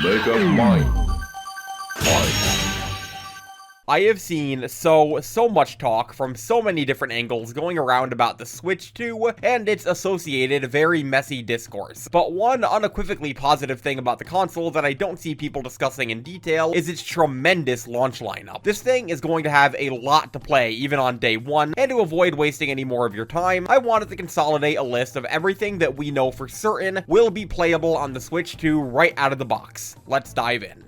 Make up mine. Fight. I have seen so much talk from so many different angles going around about the Switch 2 and its associated very messy discourse. But one unequivocally positive thing about the console that I don't see people discussing in detail is its tremendous launch lineup. This thing is going to have a lot to play even on day one, and to avoid wasting any more of your time, I wanted to consolidate a list of everything that we know for certain will be playable on the Switch 2 right out of the box. Let's dive in.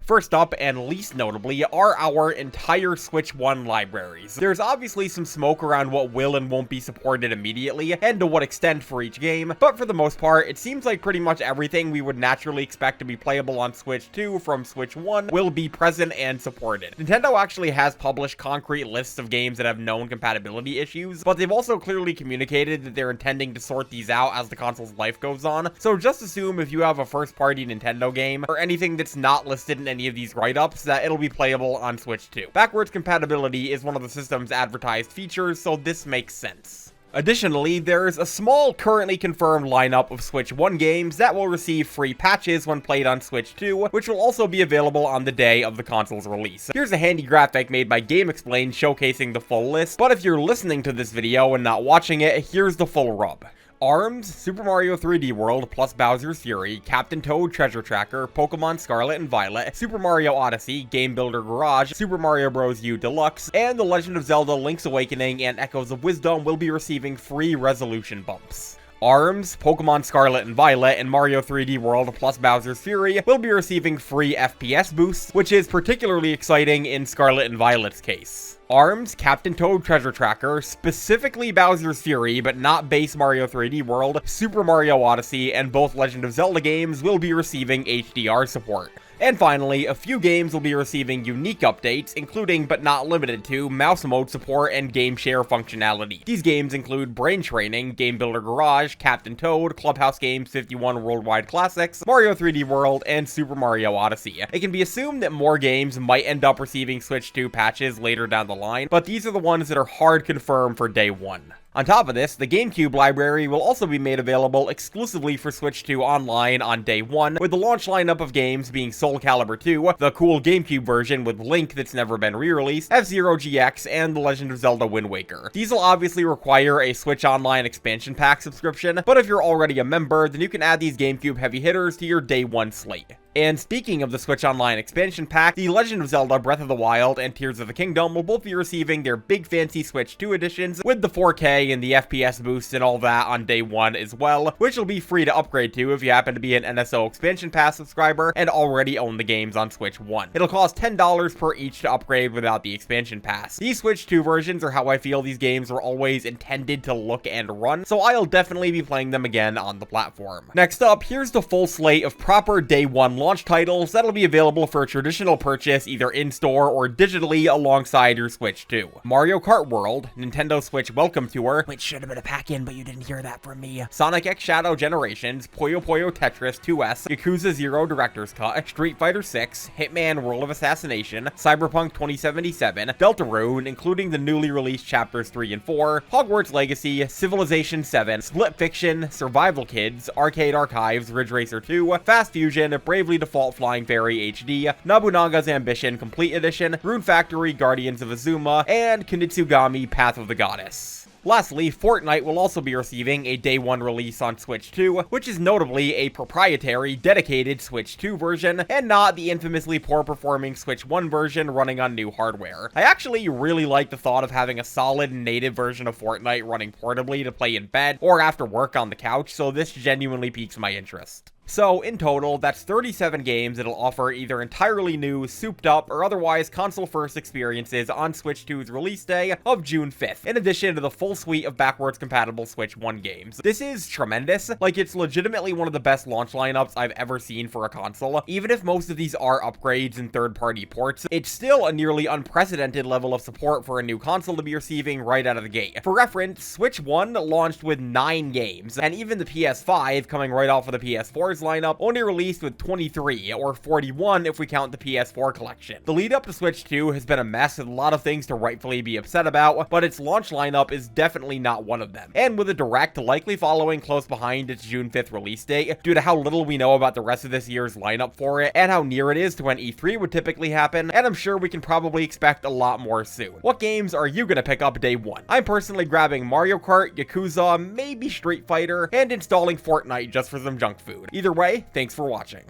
First up, and least notably, are our entire Switch 1 libraries. There's obviously some smoke around what will and won't be supported immediately, and to what extent for each game, but for the most part, it seems like pretty much everything we would naturally expect to be playable on Switch 2 from Switch 1 will be present and supported. Nintendo actually has published concrete lists of games that have known compatibility issues, but they've also clearly communicated that they're intending to sort these out as the console's life goes on, so just assume if you have a first-party Nintendo game, or anything that's not listed in any of these write-ups, that it'll be playable on Switch 2. Backwards compatibility is one of the system's advertised features, so this makes sense. Additionally, there's a small, currently confirmed lineup of Switch 1 games that will receive free patches when played on Switch 2, which will also be available on the day of the console's release. Here's a handy graphic made by GameXplain showcasing the full list, but if you're listening to this video and not watching it, here's the full rub. ARMS, Super Mario 3D World plus Bowser's Fury, Captain Toad Treasure Tracker, Pokemon Scarlet and Violet, Super Mario Odyssey, Game Builder Garage, Super Mario Bros. U Deluxe, and The Legend of Zelda Link's Awakening and Echoes of Wisdom will be receiving free resolution bumps. ARMS, Pokemon Scarlet and Violet, and Mario 3D World plus Bowser's Fury will be receiving free FPS boosts, which is particularly exciting in Scarlet and Violet's case. ARMS, Captain Toad Treasure Tracker, specifically Bowser's Fury, but not base Mario 3D World, Super Mario Odyssey, and both Legend of Zelda games will be receiving HDR support. And finally, a few games will be receiving unique updates, including but not limited to mouse mode support and game share functionality. These games include Brain Training, Game Builder Garage, Captain Toad, Clubhouse Games 51 Worldwide Classics, Mario 3D World, and Super Mario Odyssey. It can be assumed that more games might end up receiving Switch 2 patches later down the line, but these are the ones that are hard confirmed for day one. On top of this, the GameCube library will also be made available exclusively for Switch 2 online on day one, with the launch lineup of games being Soul Calibur 2, the cool GameCube version with Link that's never been re-released, F-Zero GX, and The Legend of Zelda Wind Waker. These will obviously require a Switch Online expansion pack subscription, but if you're already a member, then you can add these GameCube heavy hitters to your day one slate. And speaking of the Switch Online expansion pack, The Legend of Zelda Breath of the Wild and Tears of the Kingdom will both be receiving their big fancy Switch 2 editions with the 4K and the FPS boost and all that on day one as well, which will be free to upgrade to if you happen to be an NSO expansion pass subscriber and already own the games on Switch 1. It'll cost $10 per each to upgrade without the expansion pass. These Switch 2 versions are how I feel these games were always intended to look and run, so I'll definitely be playing them again on the platform. Next up, here's the full slate of proper day one launch titles that'll be available for a traditional purchase either in-store or digitally alongside your Switch 2. Mario Kart World, Nintendo Switch Welcome Tour, which should have been a pack-in but you didn't hear that from me, Sonic X Shadow Generations, Puyo Puyo Tetris 2S, Yakuza 0 Director's Cut, Street Fighter 6, Hitman World of Assassination, Cyberpunk 2077, Deltarune, including the newly released Chapters 3 and 4, Hogwarts Legacy, Civilization 7, Split Fiction, Survival Kids, Arcade Archives, Ridge Racer 2, Fast Fusion, Bravely Default Flying Fairy HD, Nobunaga's Ambition Complete Edition, Rune Factory Guardians of Azuma, and Kunitsugami Path of the Goddess. Lastly, Fortnite will also be receiving a day one release on Switch 2, which is notably a proprietary, dedicated Switch 2 version, and not the infamously poor performing Switch 1 version running on new hardware. I actually really like the thought of having a solid native version of Fortnite running portably to play in bed or after work on the couch, so this genuinely piques my interest. So, in total, that's 37 games that'll offer either entirely new, souped up, or otherwise console-first experiences on Switch 2's release day of June 5th, in addition to the full suite of backwards-compatible Switch 1 games. This is tremendous. Like, it's legitimately one of the best launch lineups I've ever seen for a console. Even if most of these are upgrades and third-party ports, it's still a nearly unprecedented level of support for a new console to be receiving right out of the gate. For reference, Switch 1 launched with 9 games, and even the PS5, coming right off of the PS4's year's lineup only released with 23, or 41 if we count the PS4 collection. The lead up to Switch 2 has been a mess with a lot of things to rightfully be upset about, but its launch lineup is definitely not one of them. And with a direct likely following close behind its June 5th release date, due to how little we know about the rest of this year's lineup for it, and how near it is to when E3 would typically happen, and I'm sure we can probably expect a lot more soon. What games are you gonna pick up day one? I'm personally grabbing Mario Kart, Yakuza, maybe Street Fighter, and installing Fortnite just for some junk food. Either way, thanks for watching.